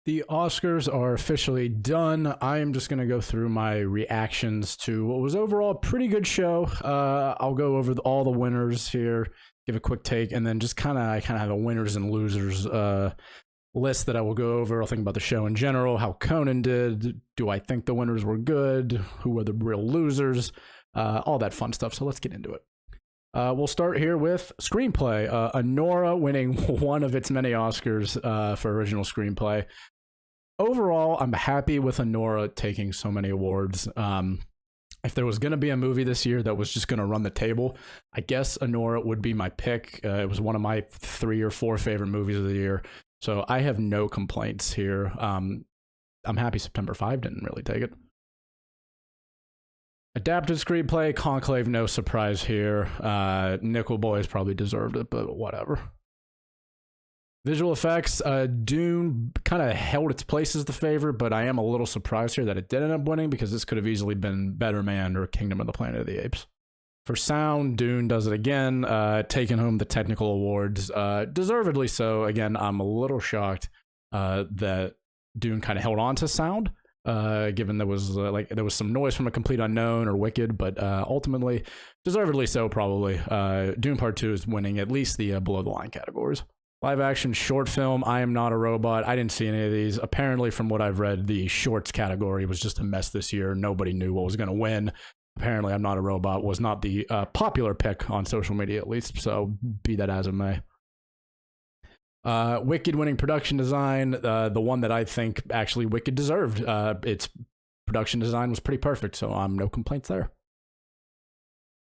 The Oscars are officially done. I am just going to go through my reactions to what was overall a pretty good show. I'll go over all the winners here, give a quick take, and then just I have a winners and losers list that I will go over. I'll think about the show in general, how Conan did, do I think the winners were good, who were the real losers, all that fun stuff. So let's get into it. We'll start here with screenplay. Anora winning one of its many Oscars for original screenplay. Overall, I'm happy with Anora taking so many awards. If there was going to be a movie this year that was just going to run the table, I guess Anora would be my pick. It was one of my 3 or 4 favorite movies of the year. So I have no complaints here. I'm happy September 5 didn't really take it. Adapted screenplay, Conclave, no surprise here. Nickel Boys probably deserved it, but whatever. Visual effects, Dune kind of held its place as the favorite, but I am a little surprised here that it did end up winning because this could have easily been Better Man or Kingdom of the Planet of the Apes. For sound, Dune does it again, taking home the technical awards, deservedly so. Again, I'm a little shocked that Dune kind of held on to sound. Given there was some noise from A Complete Unknown or Wicked, but ultimately, deservedly so probably. Dune Part 2 is winning at least the below the line categories. Live action short film, I Am Not a Robot. I didn't see any of these. Apparently, from what I've read, the shorts category was just a mess this year. Nobody knew what was going to win. Apparently, I'm Not a Robot was not the popular pick on social media, at least, so be that as it may. Wicked winning production design, the one that I think actually Wicked deserved. Its production design was pretty perfect, so no complaints there.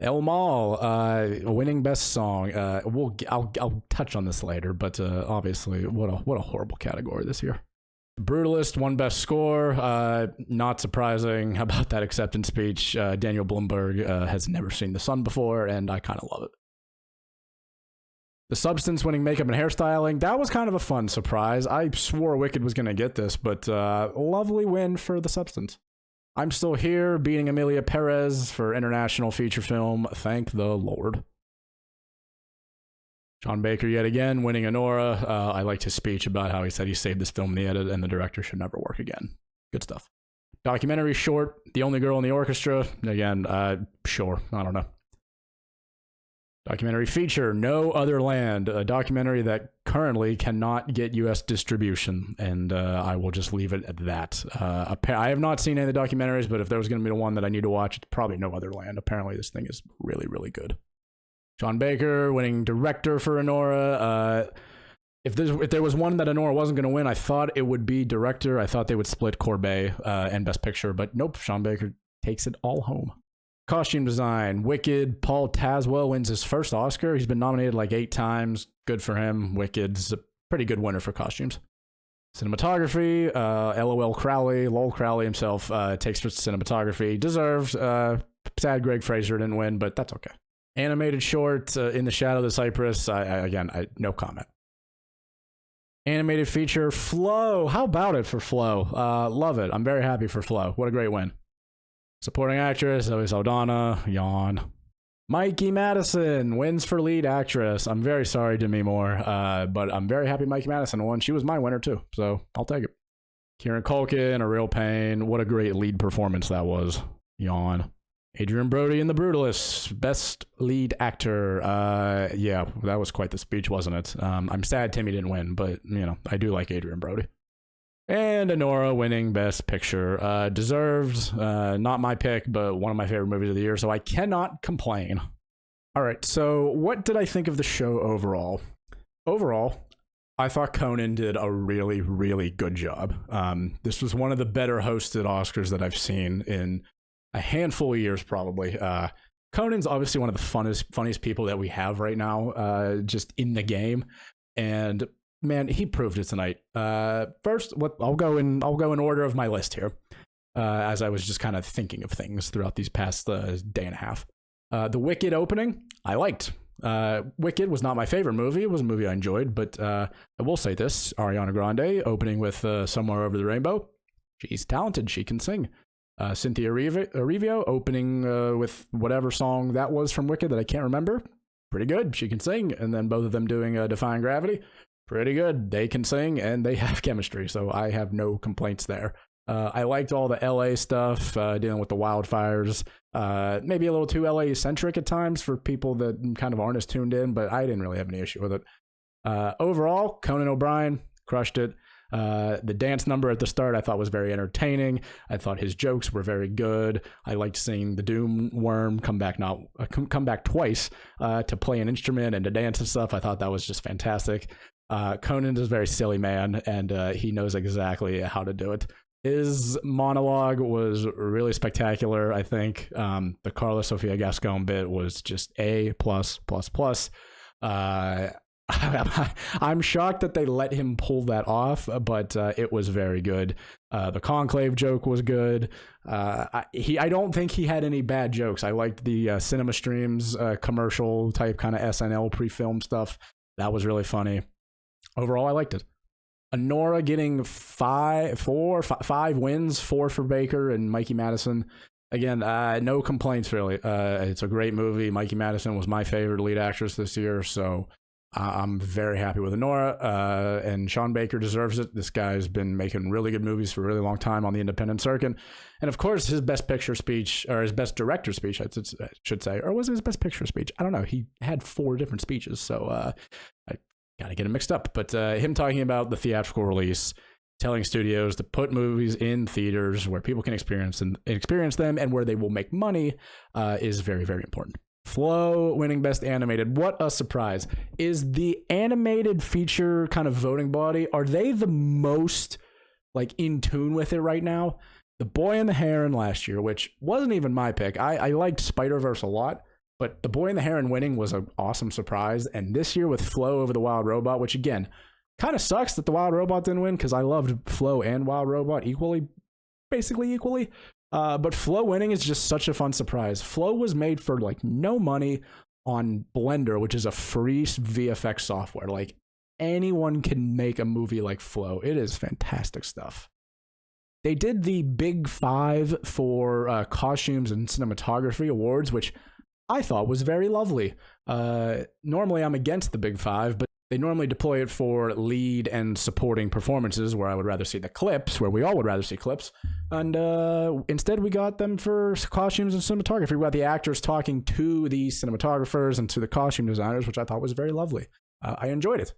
El Mal winning best song. I'll touch on this later, but obviously, what a horrible category this year. Brutalist won best score. Not surprising. How about that acceptance speech? Daniel Blumberg has never seen the sun before, and I kind of love it. The Substance winning makeup and hairstyling. That was kind of a fun surprise. I swore Wicked was going to get this, but lovely win for The Substance. I'm Still Here beating Emilia Perez for international feature film. Thank the Lord. Sean Baker yet again winning Anora. I liked his speech about how he said he saved this film in the edit and the director should never work again. Good stuff. Documentary short, The Only Girl in the Orchestra. Again, sure, I don't know. Documentary feature, No Other Land, a documentary that currently cannot get U.S. distribution, and I will just leave it at that. I have not seen any of the documentaries, but if there was going to be the one that I need to watch, it's probably No Other Land. Apparently this thing is really, really good. Sean Baker winning director for Anora. If there was one that Anora wasn't going to win, I thought it would be director. I thought they would split Corbet and Best Picture, but nope, Sean Baker takes it all home. Costume design, Wicked. Paul Tazwell wins his first Oscar. He's been nominated like 8 times. Good for him. Wicked's a pretty good winner for costumes. Cinematography, LOL Crowley himself takes for cinematography. Deserved. Sad Greg Fraser didn't win, but that's okay. Animated short, In the Shadow of the Cypress. No comment. Animated feature, Flow. How about it for Flow? Love it. I'm very happy for Flow. What a great win. Supporting actress, Zoe Saldana, yawn. Mikey Madison wins for lead actress. I'm very sorry, Demi Moore, but I'm very happy Mikey Madison won. She was my winner too, so I'll take it. Kieran Culkin, A Real Pain. What a great lead performance that was. Yawn. Adrian Brody in The Brutalist, best lead actor. Yeah, that was quite the speech, wasn't it? I'm sad Timmy didn't win, but I do like Adrian Brody. And Anora winning Best Picture. Deserved. Not my pick, but one of my favorite movies of the year, so I cannot complain. All right, so what did I think of the show overall? Overall, I thought Conan did a really, really good job. This was one of the better hosted Oscars that I've seen in a handful of years, probably. Conan's obviously one of the funniest people that we have right now, just in the game. And man, he proved it tonight. First, I'll go in order of my list here, as I was just kind of thinking of things throughout these past day and a half. The Wicked opening, I liked. Wicked was not my favorite movie. It was a movie I enjoyed, but I will say this: Ariana Grande opening with "Somewhere Over the Rainbow." She's talented. She can sing. Cynthia Erivo opening with whatever song that was from Wicked that I can't remember. Pretty good. She can sing. And then both of them doing Defying Gravity. pretty good. They can sing and they have chemistry, so I have no complaints there. I liked all the LA stuff, dealing with the wildfires. Maybe a little too LA centric at times for people that kind of aren't as tuned in, but I didn't really have any issue with it. Overall, Conan O'Brien crushed it. The dance number at the start I thought was very entertaining. I thought his jokes were very good. I liked seeing the Doom Worm come back twice to play an instrument and to dance and stuff. I thought that was just fantastic. Conan is a very silly man, and he knows exactly how to do it. His monologue was really spectacular. I think the Carla Sofia Gascon bit was just A+++. I'm shocked that they let him pull that off, but it was very good. The Conclave joke was good. I don't think he had any bad jokes. I liked the Cinema Streams commercial type kind of SNL pre-film stuff. That was really funny. Overall, I liked it. Anora getting five wins, 4 for Baker and Mikey Madison. Again, no complaints really. It's a great movie. Mikey Madison was my favorite lead actress this year, so I'm very happy with Anora. And Sean Baker deserves it. This guy's been making really good movies for a really long time on the independent circuit. And of course, his best picture speech, or his best director speech, I should say, or was it his best picture speech? I don't know. He had 4 different speeches, so I gotta get it mixed up. But him talking about the theatrical release, telling studios to put movies in theaters where people can experience them and where they will make money is very, very important. Flo winning Best Animated. What a surprise. Is the animated feature kind of voting body, are they the most like in tune with it right now? The Boy and the Heron last year, which wasn't even my pick. I liked Spider-Verse a lot, but The Boy and the Heron winning was an awesome surprise. And this year with Flo over The Wild Robot, which again, kind of sucks that The Wild Robot didn't win because I loved Flo and Wild Robot basically equally. But Flo winning is just such a fun surprise. Flo was made for like no money on Blender, which is a free VFX software. Like anyone can make a movie like Flo. It is fantastic stuff. They did the Big 5 for costumes and cinematography awards, which I thought was very lovely. Normally I'm against the Big 5, but they normally deploy it for lead and supporting performances where I would rather see the clips, where we all would rather see clips. And instead we got them for costumes and cinematography. We got the actors talking to the cinematographers and to the costume designers, which I thought was very lovely. I enjoyed it.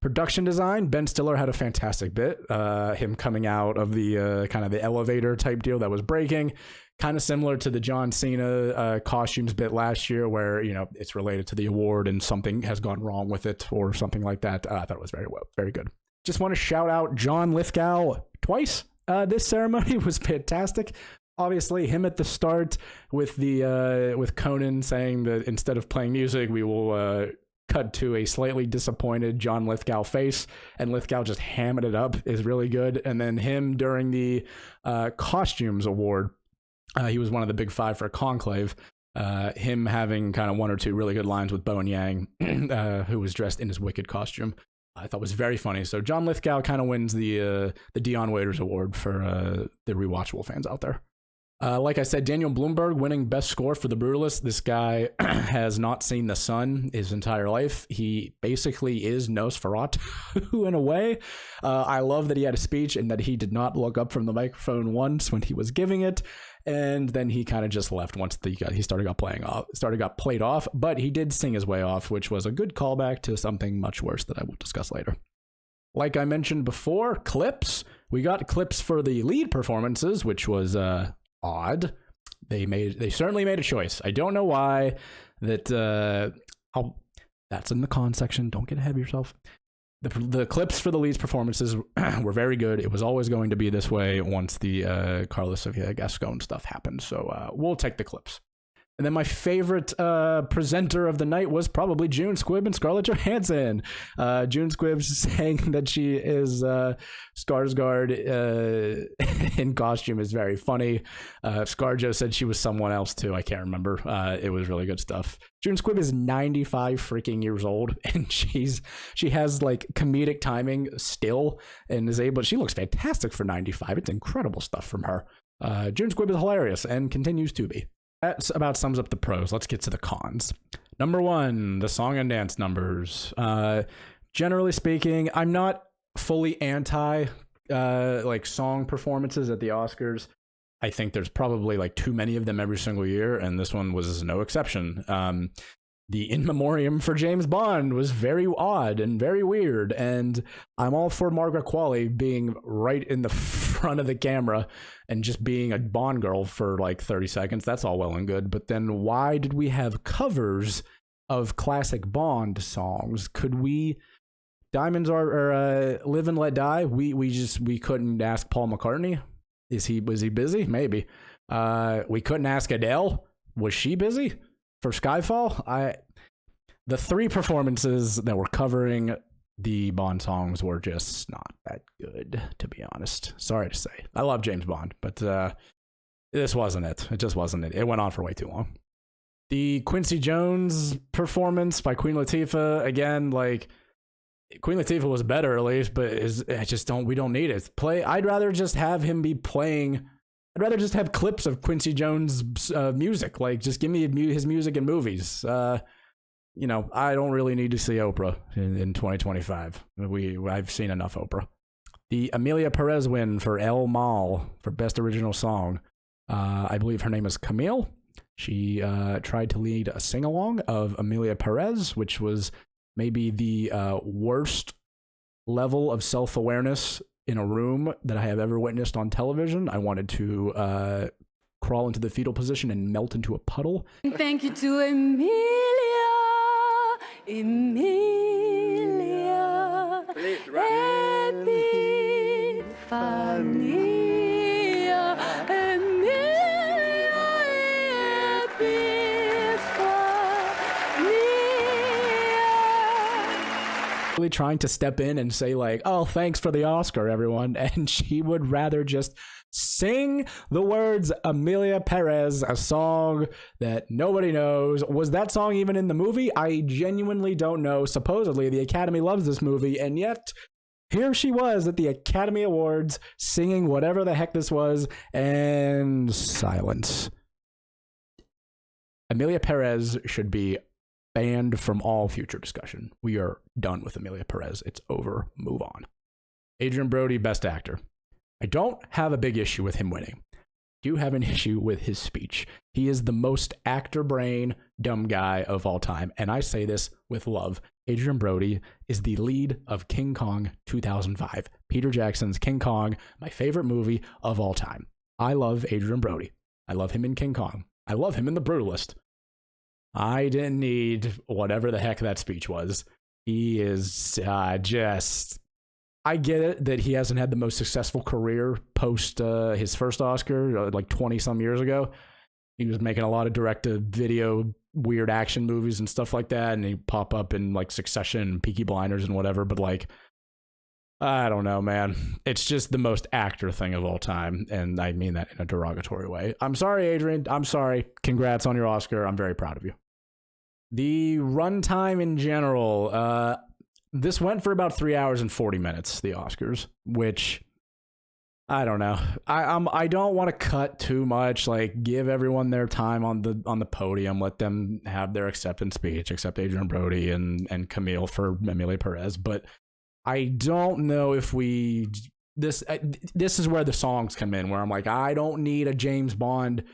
Production design, Ben Stiller had a fantastic bit. Him coming out of the kind of the elevator type deal that was breaking. Kind of similar to the John Cena costumes bit last year where, you know, it's related to the award and something has gone wrong with it or something like that. I thought it was very good. Just want to shout out John Lithgow twice. This ceremony was fantastic. Obviously, him at the start with with Conan saying that instead of playing music, we will cut to a slightly disappointed John Lithgow face, and Lithgow just hamming it up is really good. And then him during the costumes award, he was one of the Big 5 for Conclave. Him having kind of 1 or 2 really good lines with Bowen Yang, who was dressed in his Wicked costume, I thought was very funny. So John Lithgow kind of wins the Dion Waiters Award for the rewatchable fans out there. Like I said, Daniel Bloomberg winning Best Score for The Brutalist. This guy has not seen the sun his entire life. He basically is Nosferatu in a way. I love that he had a speech and that he did not look up from the microphone once when he was giving it. And then he kind of just left once he got played off. But he did sing his way off, which was a good callback to something much worse that I will discuss later. Like I mentioned before, clips. We got clips for the lead performances, which was odd. They certainly made a choice. I don't know why. That's in the con section. Don't get ahead of yourself. The clips for the leads performances were very good. It was always going to be this way once the Carla Sofia Gascon stuff happened. So we'll take the clips. And then my favorite presenter of the night was probably June Squibb and Scarlett Johansson. June Squibb saying that she is Skarsgård in costume is very funny. ScarJo said she was someone else too. I can't remember. It was really good stuff. June Squibb is 95 freaking years old, and she has like comedic timing still, and she looks fantastic for 95. It's incredible stuff from her. June Squibb is hilarious and continues to be. That about sums up the pros. Let's get to the cons. Number 1, the song and dance numbers. generally speaking, I'm not fully anti like song performances at the Oscars. I think there's probably like too many of them every single year, and this one was no exception. The in memoriam for James Bond was very odd and very weird, and I'm all for Margaret Qualley being right in the front of the camera and just being a Bond girl for like 30 seconds. That's all well and good, but then why did we have covers of classic Bond songs? Could we Diamonds Are Live and Let Die? We couldn't ask Paul McCartney. Was he busy? Maybe. We couldn't ask Adele. Was she busy for Skyfall? The three performances that were covering the Bond songs were just not that good, to be honest. Sorry to say. I love James Bond, but this wasn't it. It just wasn't it. It went on for way too long. The Quincy Jones performance by Queen Latifah, again, like, Queen Latifah was better at least, but we don't need it. I'd rather just have him be playing. I'd rather just have clips of Quincy Jones' music. Like, just give me his music in movies. I don't really need to see Oprah in 2025. I've seen enough Oprah. The Amelia Perez win for El Mal for Best Original Song. I believe her name is Camille. She tried to lead a sing-along of Amelia Perez, which was maybe the worst level of self-awareness in a room that I have ever witnessed on television. I wanted to crawl into the fetal position and melt into a puddle. Thank you to Emilia, Epifania, Really trying to step in and say like, oh, thanks for the Oscar, everyone. And she would rather just sing the words Amelia Perez, a song that nobody knows. Was that song even in the movie? I genuinely don't know. Supposedly the Academy loves this movie, and yet here she was at the Academy Awards singing whatever the heck this was, and silence. Amelia Perez should be banned from all future discussion. We are done with Amelia Perez. It's over. Move on. Adrian Brody, Best Actor. I don't have a big issue with him winning. I do have an issue with his speech. He is the most actor brain dumb guy of all time, and I say this with love. Adrian Brody is the lead of King Kong 2005. Peter Jackson's King Kong, my favorite movie of all time. I love Adrian Brody. I love him in King Kong. I love him in The Brutalist. I didn't need whatever the heck that speech was. He is just... I get it that he hasn't had the most successful career post his first Oscar, like 20-some years ago. He was making a lot of direct-to-video weird action movies and stuff like that, and he'd pop up in like Succession and Peaky Blinders and whatever, but like, I don't know, man. It's just the most actor thing of all time, and I mean that in a derogatory way. I'm sorry, Adrian. I'm sorry. Congrats on your Oscar. I'm very proud of you. The runtime in general, this went for about 3 hours and 40 minutes, the Oscars, which I don't know. I don't want to cut too much, like give everyone their time on the podium, let them have their acceptance speech, except Adrian Brody and Camille for Amelia Perez, but I don't know if this is where the songs come in, where I'm like, I don't need a James Bond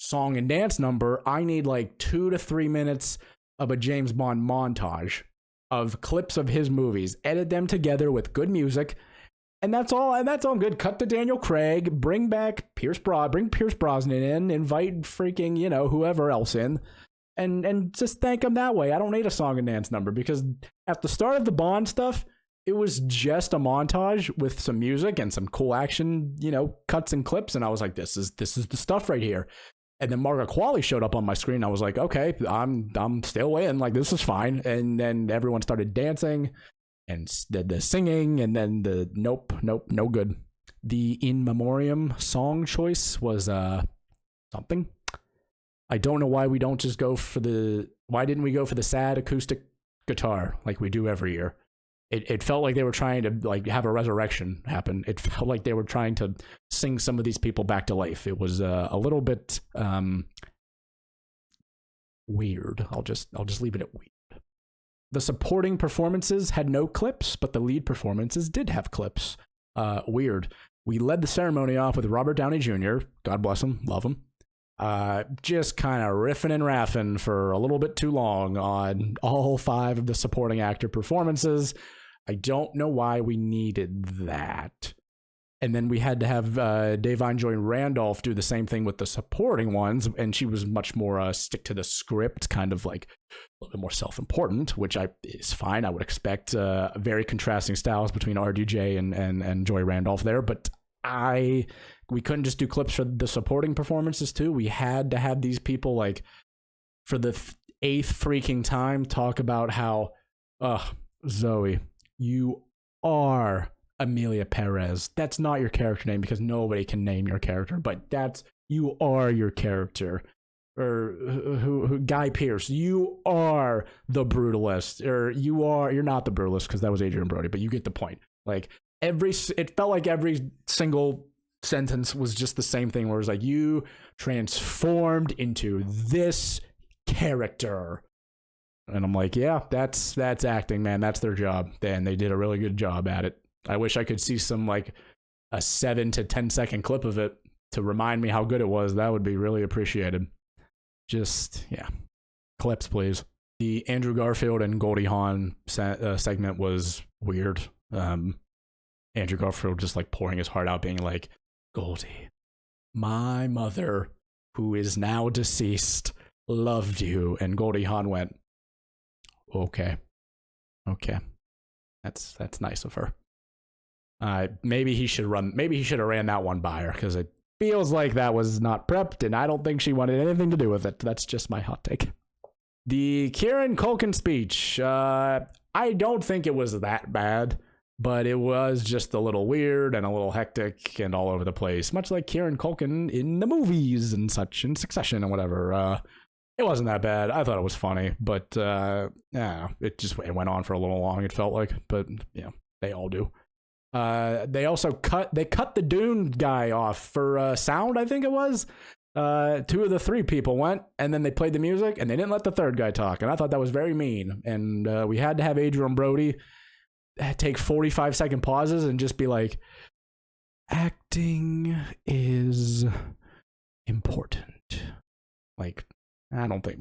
song and dance number. I need like 2 to 3 minutes of a James Bond montage of clips of his movies, edit them together with good music, and that's all. And that's all good. Cut to Daniel Craig, bring Pierce Brosnan in, invite freaking whoever else in, and just thank him that way. I don't need a song and dance number, because at the start of the Bond stuff, it was just a montage with some music and some cool action, cuts and clips, and I was like, this is the stuff right here. And then Margaret Qualley showed up on my screen. I was like, okay, I'm still in. Like, this is fine. And then everyone started dancing and the singing, and then the nope, no good. The In Memoriam song choice was something. I don't know why we don't just why didn't we go for the sad acoustic guitar like we do every year? It felt like they were trying to like have a resurrection happen. It felt like they were trying to sing some of these people back to life. It was a little bit weird. I'll just leave it at weird. The supporting performances had no clips, but the lead performances did have clips. Weird. We led the ceremony off with Robert Downey Jr. God bless him. Love him. Just kind of riffing and raffing for a little bit too long on all 5 of the supporting actor performances. I don't know why we needed that. And then we had to have Davine Joy Randolph do the same thing with the supporting ones, and she was much more stick to the script, kind of like a little bit more self-important, which is fine. I would expect very contrasting styles between RDJ and Joy Randolph there, but we couldn't just do clips for the supporting performances too. We had to have these people, like, for the 8th freaking time, talk about how, Zoe, you are Amelia Perez. That's not your character name because nobody can name your character, but you are your character. Or Guy Pearce, you are the Brutalist. Or you're not the Brutalist because that was Adrian Brody, but you get the point. Like, it felt like every single sentence was just the same thing, where it was like, you transformed into this character. And I'm like, yeah, that's acting, man. That's their job. And they did a really good job at it. I wish I could see some, like, a 7 to 10 second clip of it to remind me how good it was. That would be really appreciated. Just, yeah. Clips, please. The Andrew Garfield and Goldie Hawn segment was weird. Andrew Garfield just, like, pouring his heart out, being like, Goldie, my mother, who is now deceased, loved you. And Goldie Hawn went, okay. That's nice of her. Maybe he should have ran that one by her, because it feels like that was not prepped, and I don't think she wanted anything to do with it. That's just my hot take. The Kieran Culkin speech. I don't think it was that bad, but it was just a little weird and a little hectic and all over the place, much like Kieran Culkin in the movies and such, in Succession and whatever. It wasn't that bad. I thought it was funny, but it went on for a little long, it felt like, but yeah, they all do. They also cut the Dune guy off for sound, I think it was. 2 of the 3 people went, and then they played the music, and they didn't let the 3rd guy talk, and I thought that was very mean. And we had to have Adrian Brody take 45-second pauses and just be like, acting is important. Like, I don't think,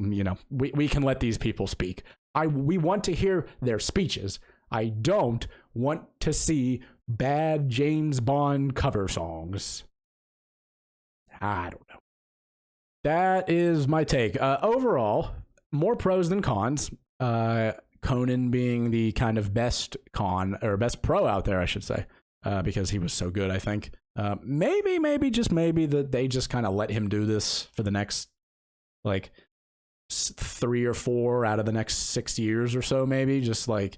we can let these people speak. We want to hear their speeches. I don't want to see bad James Bond cover songs. I don't know. That is my take. Overall, more pros than cons. Conan being the kind of best pro out there, I should say, because he was so good, I think. Maybe that they just kind of let him do this for the next, like, 3 or 4 out of the next 6 years or so, maybe. Just like,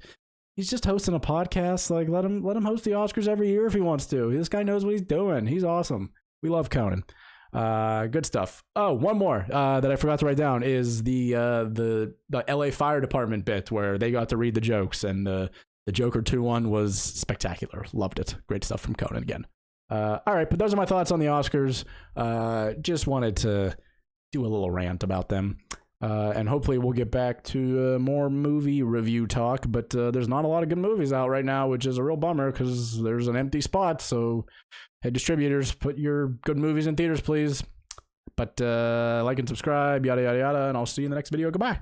he's just hosting a podcast. Like, let him host the Oscars every year if he wants to. This guy knows what he's doing. He's awesome. We love Conan. Good stuff. Oh, one more that I forgot to write down is the LA Fire Department bit where they got to read the jokes, and the Joker 2 one was spectacular. Loved it. Great stuff from Conan again. All right, but those are my thoughts on the Oscars. Just wanted to do a little rant about them. And hopefully we'll get back to more movie review talk, but there's not a lot of good movies out right now, which is a real bummer because there's an empty spot. So, hey, distributors, put your good movies in theaters, please. But like and subscribe, yada, yada, yada, and I'll see you in the next video. Goodbye.